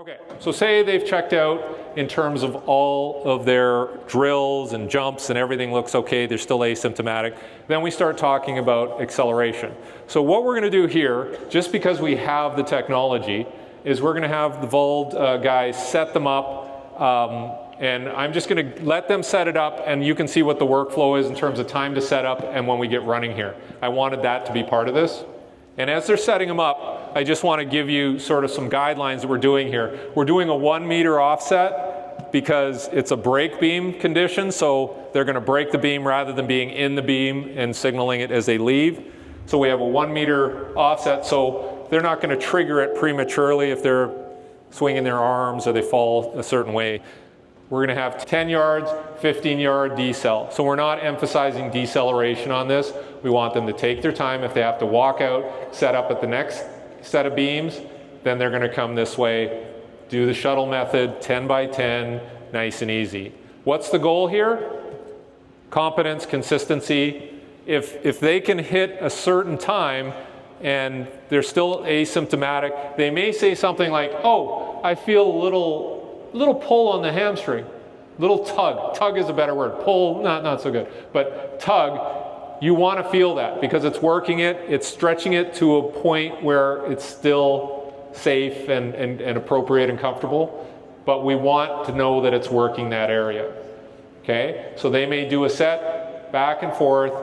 Okay, so say they've checked out in terms of all of their drills and jumps and everything looks okay, they're still asymptomatic. Then we start talking about acceleration. So what we're going to do here, just because we have the technology, is we're going to have the VALD guys set them up, and I'm just going to let them set it up, and you can see what the workflow is in terms of time to set up and when we get running here. I wanted that to be part of this. And as they're setting them up, I just want to give you sort of some guidelines that we're doing here. We're doing a 1 meter offset because it's a break beam condition, so they're going to break the beam rather than being in the beam and signaling it as they leave. So we have a 1 meter offset, so they're not going to trigger it prematurely if they're swinging their arms or they fall a certain way. We're going to have 10 yards, 15-yard decel. So we're not emphasizing deceleration on this. We want them to take their time. If they have to walk out, set up at the next set of beams, then they're going to come this way, do the shuttle method, 10 by 10, nice and easy. What's the goal here? Competence, consistency. If they can hit a certain time and they're still asymptomatic, they may say something like, oh, I feel a little pull on the hamstring, little tug. Tug is a better word. Pull, not so good, but tug. You want to feel that because it's working it, it's stretching it to a point where it's still safe and appropriate and comfortable, but we want to know that it's working that area. Okay, so they may do a set back and forth,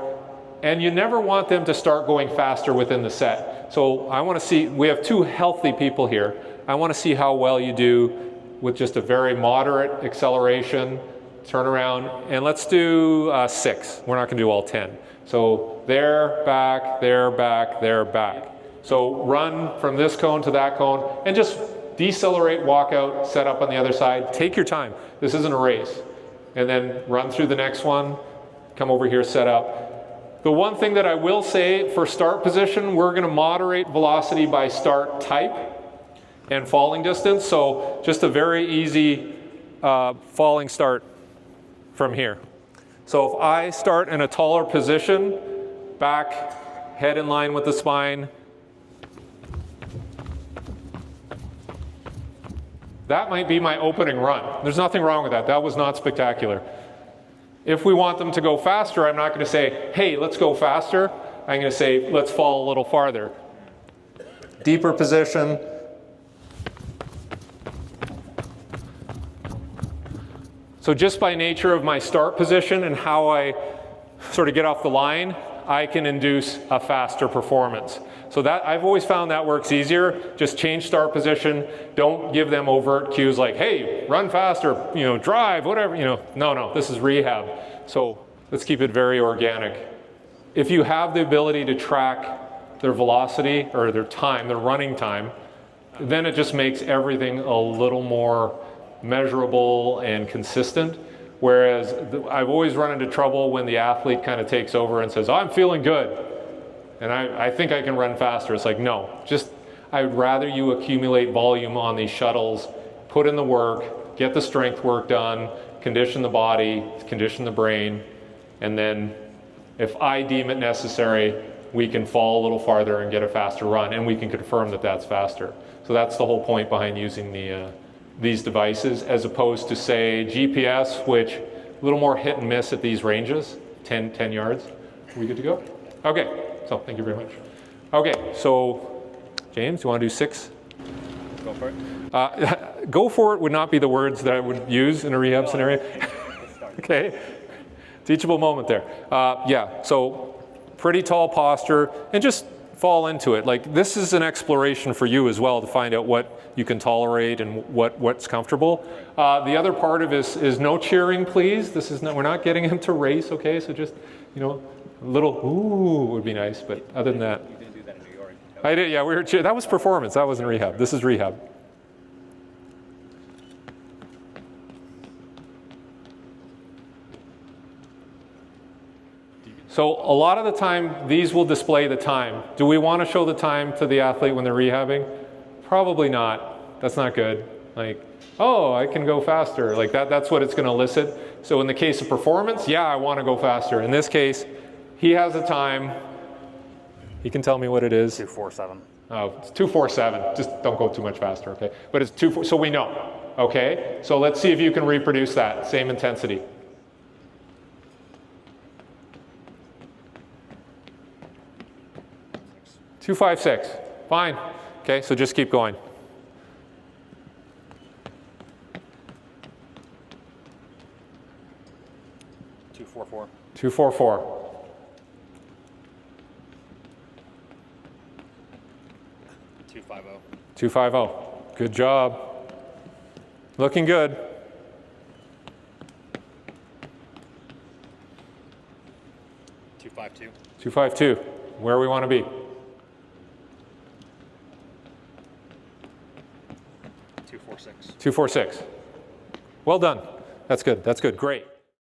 and you never want them to start going faster within the set. So I want to see, we have two healthy people here. I want to see how well you do with just a very moderate acceleration, turn around, and let's do 6. We're not going to do all 10. So there, back, there, back, there, back. So run from this cone to that cone and just decelerate, walk out, set up on the other side. Take your time. This isn't a race. And then run through the next one, come over here, set up. The one thing that I will say for start position, we're going to moderate velocity by start type and falling distance. So just a very easy falling start from here. So if I start in a taller position, back, head in line with the spine, that might be my opening run. There's nothing wrong with that. That was not spectacular. If we want them to go faster, I'm not going to say, hey, let's go faster. I'm going to say, let's fall a little farther. Deeper position. So just by nature of my start position and how I sort of get off the line, I can induce a faster performance. So that I've always found that works easier. Just change start position. Don't give them overt cues like, hey, run faster, drive, whatever, No, this is rehab. So let's keep it very organic. If you have the ability to track their velocity or their time, their running time, then it just makes everything a little more measurable and consistent. Whereas I've always run into trouble when the athlete kind of takes over and says, oh, I'm feeling good. And I think I can run faster. It's like, no, I would rather you accumulate volume on these shuttles, put in the work, get the strength work done, condition the body, condition the brain, and then if I deem it necessary, we can fall a little farther and get a faster run, and we can confirm that that's faster. So that's the whole point behind using these devices, as opposed to, say, GPS, which a little more hit and miss at these ranges, 10 yards. Are we good to go? Okay. So thank you very much. Okay, so James, you want to do 6? Go for it. Go for it would not be the words that I would use in a rehab scenario. Okay, teachable moment there. Yeah, so pretty tall posture and just fall into it. Like, this is an exploration for you as well to find out what you can tolerate and what's comfortable. The other part of this is no cheering, please. We're not getting him to race, okay? So just, a little ooh would be nice, but other than that. You didn't do that in New York. I did, yeah, that was performance, that wasn't rehab. This is rehab. So a lot of the time, these will display the time. Do we want to show the time to the athlete when they're rehabbing? Probably not. That's not good. Like, oh, I can go faster. Like that's what it's going to elicit. So in the case of performance, yeah, I want to go faster. In this case, he has a time. He can tell me what it is. 2:47. Oh, it's 247. Just don't go too much faster, okay? But it's 2, so we know, okay? So let's see if you can reproduce that same intensity. 256. Fine. Okay, so just keep going. 244. 244. 250. 250. Good job. Looking good. 252. 252. Where we want to be. 246. 246. Well done. That's good. That's good. Great.